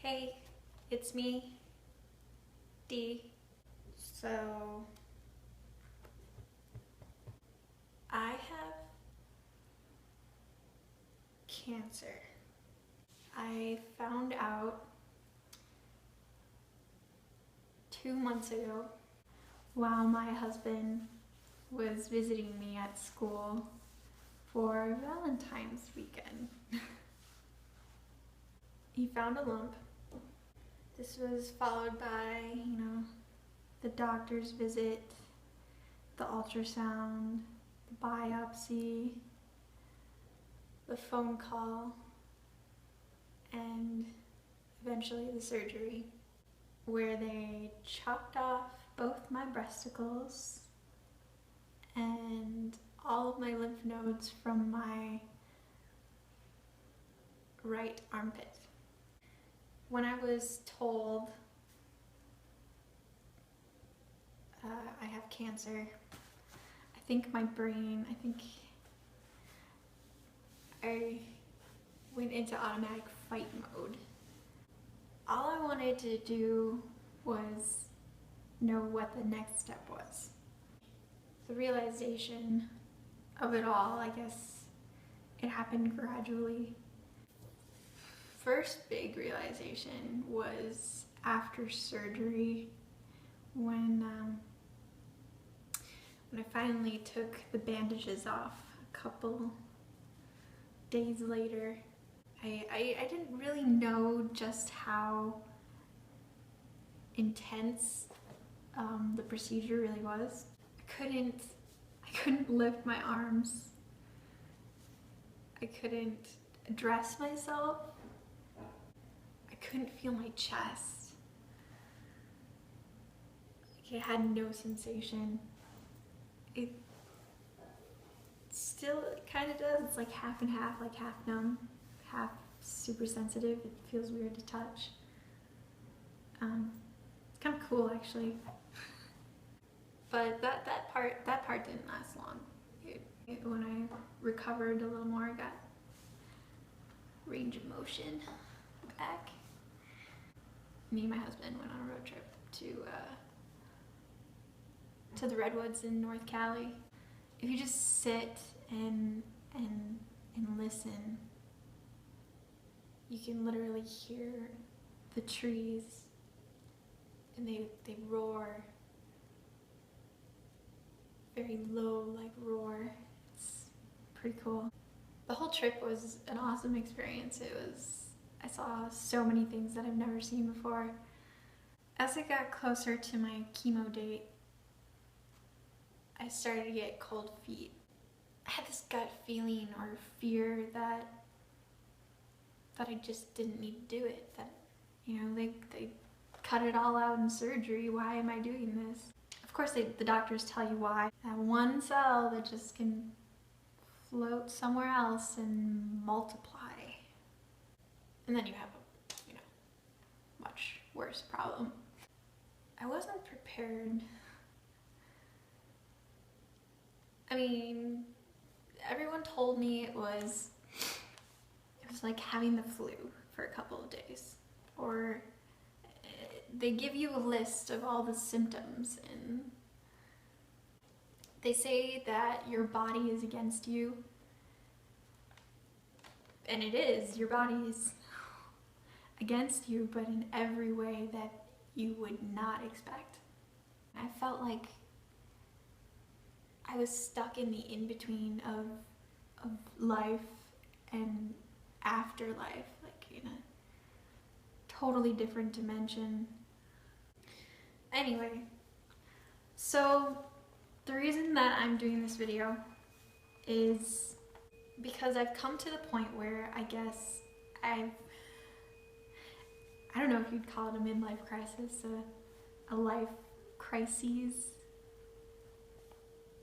Hey, it's me, Dee. So, I have cancer. I found out 2 months ago while my husband was visiting me at school for Valentine's weekend. He found a lump. This was followed by, the doctor's visit, the ultrasound, the biopsy, the phone call, and eventually the surgery, where they chopped off both my breasticles and all of my lymph nodes from my right armpit. When I was told I have cancer, I think I went into automatic fight mode. All I wanted to do was know what the next step was. The realization of it all, I guess it happened gradually. First big realization was after surgery when I finally took the bandages off a couple days later. I didn't really know just how intense the procedure really was. I couldn't lift my arms. I couldn't dress myself. I couldn't feel my chest. It had no sensation. It still kind of does. It's like half and half, like half numb, half super sensitive. It feels weird to touch. It's kind of cool actually. But that part didn't last long. When I recovered a little more, I got range of motion back. Me and my husband went on a road trip to the Redwoods in North Cali. If you just sit and listen, you can literally hear the trees, and they roar, very low, like roar. It's pretty cool. The whole trip was an awesome experience. I saw so many things that I've never seen before. As I got closer to my chemo date, I started to get cold feet. I had this gut feeling or fear that I just didn't need to do it. That, they cut it all out in surgery. Why am I doing this? Of course, the doctors tell you why. That one cell that just can float somewhere else and multiply. And then you have a, much worse problem. I wasn't prepared. I mean, everyone told me it was like having the flu for a couple of days. Or they give you a list of all the symptoms, and they say that your body is against you. And it is. Your body is against you, but in every way that you would not expect. I felt like I was stuck in the in-between of life and afterlife, like in a totally different dimension. Anyway, so the reason that I'm doing this video is because I've come to the point where I guess I don't know if you'd call it a midlife crisis, a life crisis.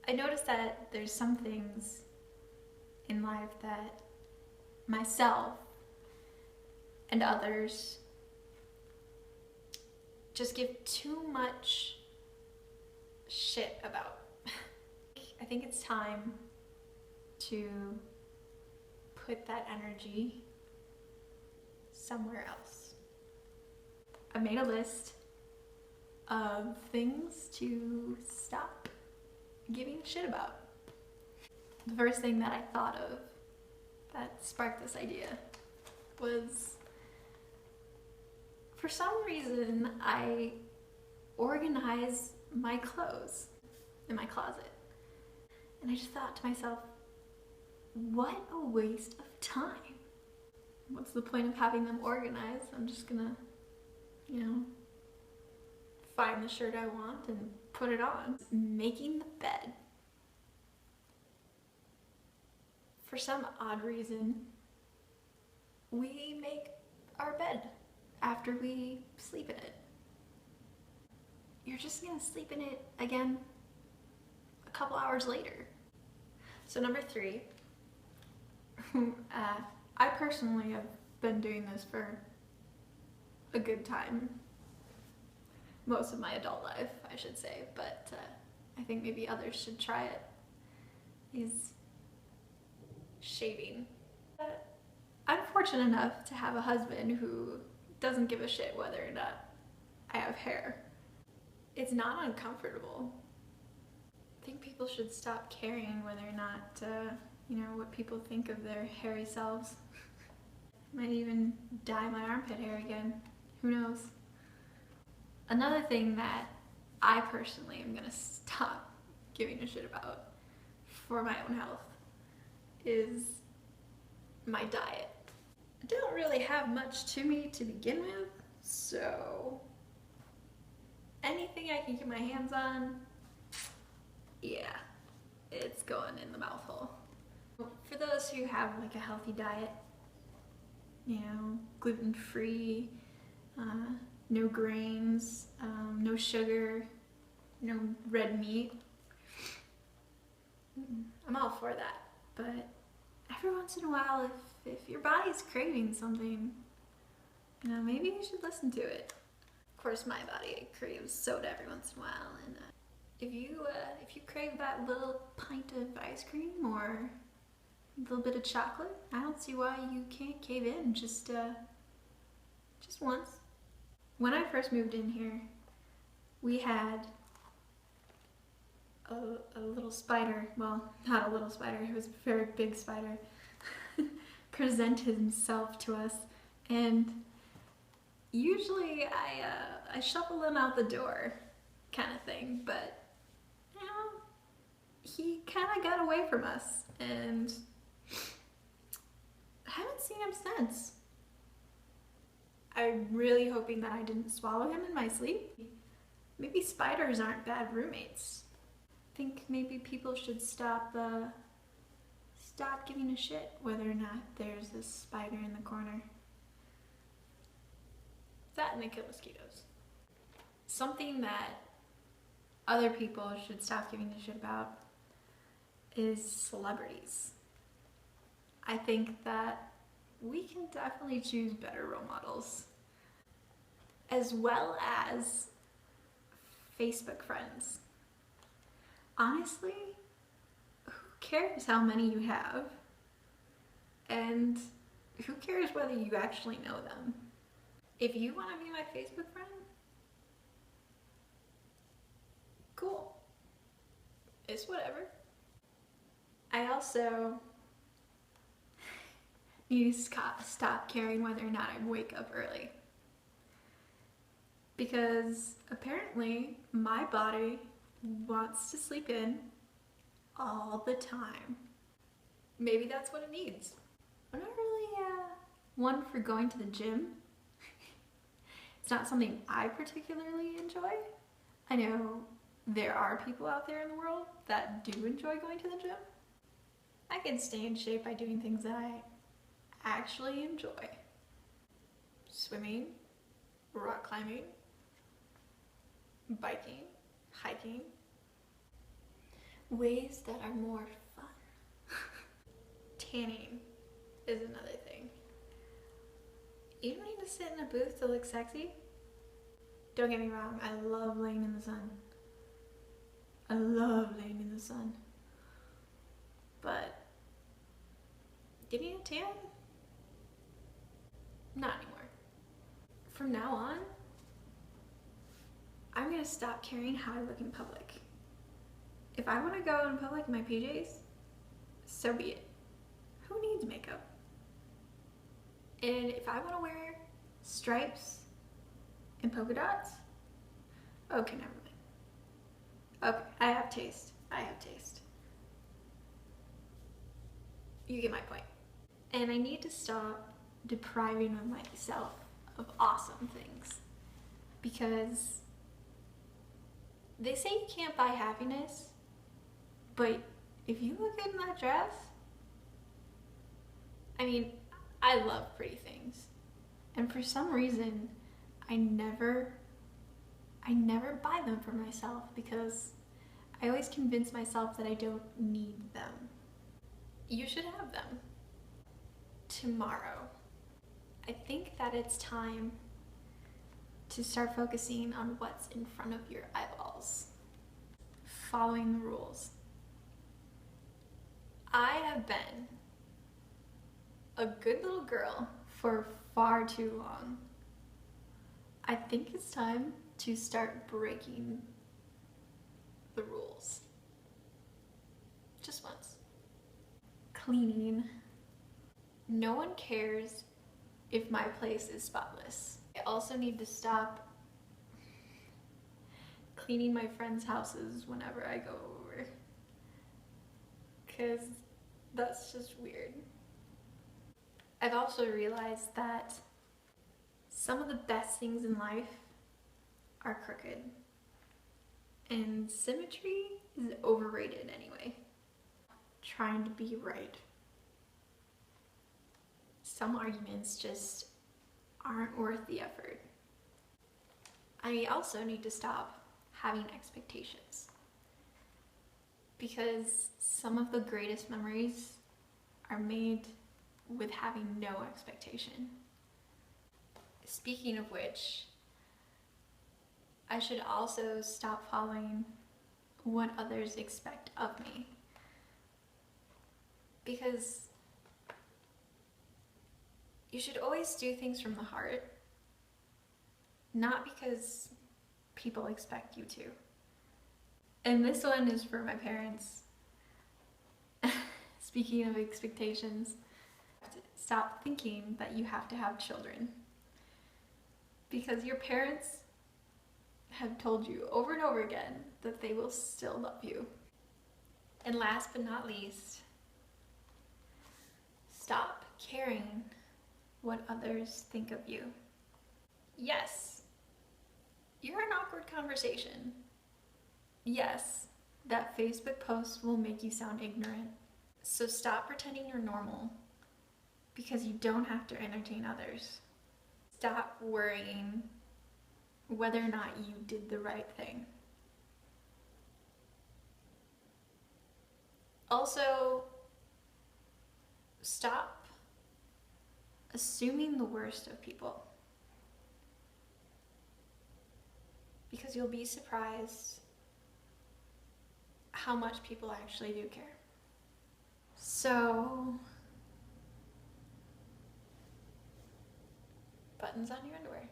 I noticed that there's some things in life that myself and others just give too much shit about. I think it's time to put that energy somewhere else. I made a list of things to stop giving a shit about. The first thing that I thought of that sparked this idea was, for some reason, I organize my clothes in my closet. And I just thought to myself, what a waste of time. What's the point of having them organized? I'm just gonna, find the shirt I want and put it on. Making the bed. For some odd reason, we make our bed after we sleep in it. You're just gonna sleep in it again a couple hours later. So number 3, I personally have been doing this for a good time. Most of my adult life, I should say, but I think maybe others should try it. Is shaving. I'm fortunate enough to have a husband who doesn't give a shit whether or not I have hair. It's not uncomfortable. I think people should stop caring whether or not, what people think of their hairy selves. Might even dye my armpit hair again. Who knows? Another thing that I personally am gonna stop giving a shit about for my own health is my diet. I don't really have much to me to begin with, so anything I can get my hands on, yeah, it's going in the mouth hole. For those who have like a healthy diet, gluten-free, no grains, no sugar, no red meat, I'm all for that. But every once in a while, if your body's craving something, maybe you should listen to it. Of course, my body craves soda every once in a while, and if you crave that little pint of ice cream or a little bit of chocolate, I don't see why you can't cave in just once. When I first moved in here, we had a little spider, well, not a little spider, it was a very big spider, present himself to us, and usually I shuffle him out the door kind of thing, but he kind of got away from us, and I haven't seen him since. I'm really hoping that I didn't swallow him in my sleep. Maybe spiders aren't bad roommates. I think maybe people should stop giving a shit whether or not there's a spider in the corner. That and they kill mosquitoes. Something that other people should stop giving a shit about is celebrities. I think that we can definitely choose better role models, as well as Facebook friends. Honestly, who cares how many you have? And who cares whether you actually know them? If you want to be my Facebook friend, cool. It's whatever. I also need to stop caring whether or not I wake up early. Because apparently my body wants to sleep in all the time. Maybe that's what it needs. I'm not really one for going to the gym. It's not something I particularly enjoy. I know there are people out there in the world that do enjoy going to the gym. I can stay in shape by doing things that I actually enjoy. Swimming, rock climbing, biking, hiking. Ways that are more fun. Tanning is another thing. You don't need to sit in a booth to look sexy. Don't get me wrong, I love laying in the sun. I love laying in the sun. But getting a tan? Not anymore. From now on, I'm gonna stop caring how I look in public. If I want to go in public in my PJs, so be it. Who needs makeup? And if I want to wear stripes and polka dots, okay, never mind. Okay, I have taste. I have taste. You get my point. And I need to stop depriving myself of awesome things, because they say you can't buy happiness, but if you look good in that dress, I mean, I love pretty things. And for some reason, I never buy them for myself, because I always convince myself that I don't need them. You should have them. Tomorrow, I think that it's time to start focusing on what's in front of your eyeballs. Following the rules. I have been a good little girl for far too long. I think it's time to start breaking the rules. Just once. Cleaning. No one cares if my place is spotless. I also need to stop cleaning my friends' houses whenever I go over, because that's just weird. I've also realized that some of the best things in life are crooked, and symmetry is overrated anyway. Trying to be right. Some arguments just aren't worth the effort. I also need to stop having expectations, because some of the greatest memories are made with having no expectation. Speaking of which, I should also stop following what others expect of me, because you should always do things from the heart, not because people expect you to. And this one is for my parents. Speaking of expectations, stop thinking that you have to have children, because your parents have told you over and over again that they will still love you. And last but not least, stop caring what others think of you. Yes, you're an awkward conversation. Yes, that Facebook post will make you sound ignorant. So stop pretending you're normal, because you don't have to entertain others. Stop worrying whether or not you did the right thing. Also, stop assuming the worst of people, because you'll be surprised how much people actually do care. So, buttons on your underwear.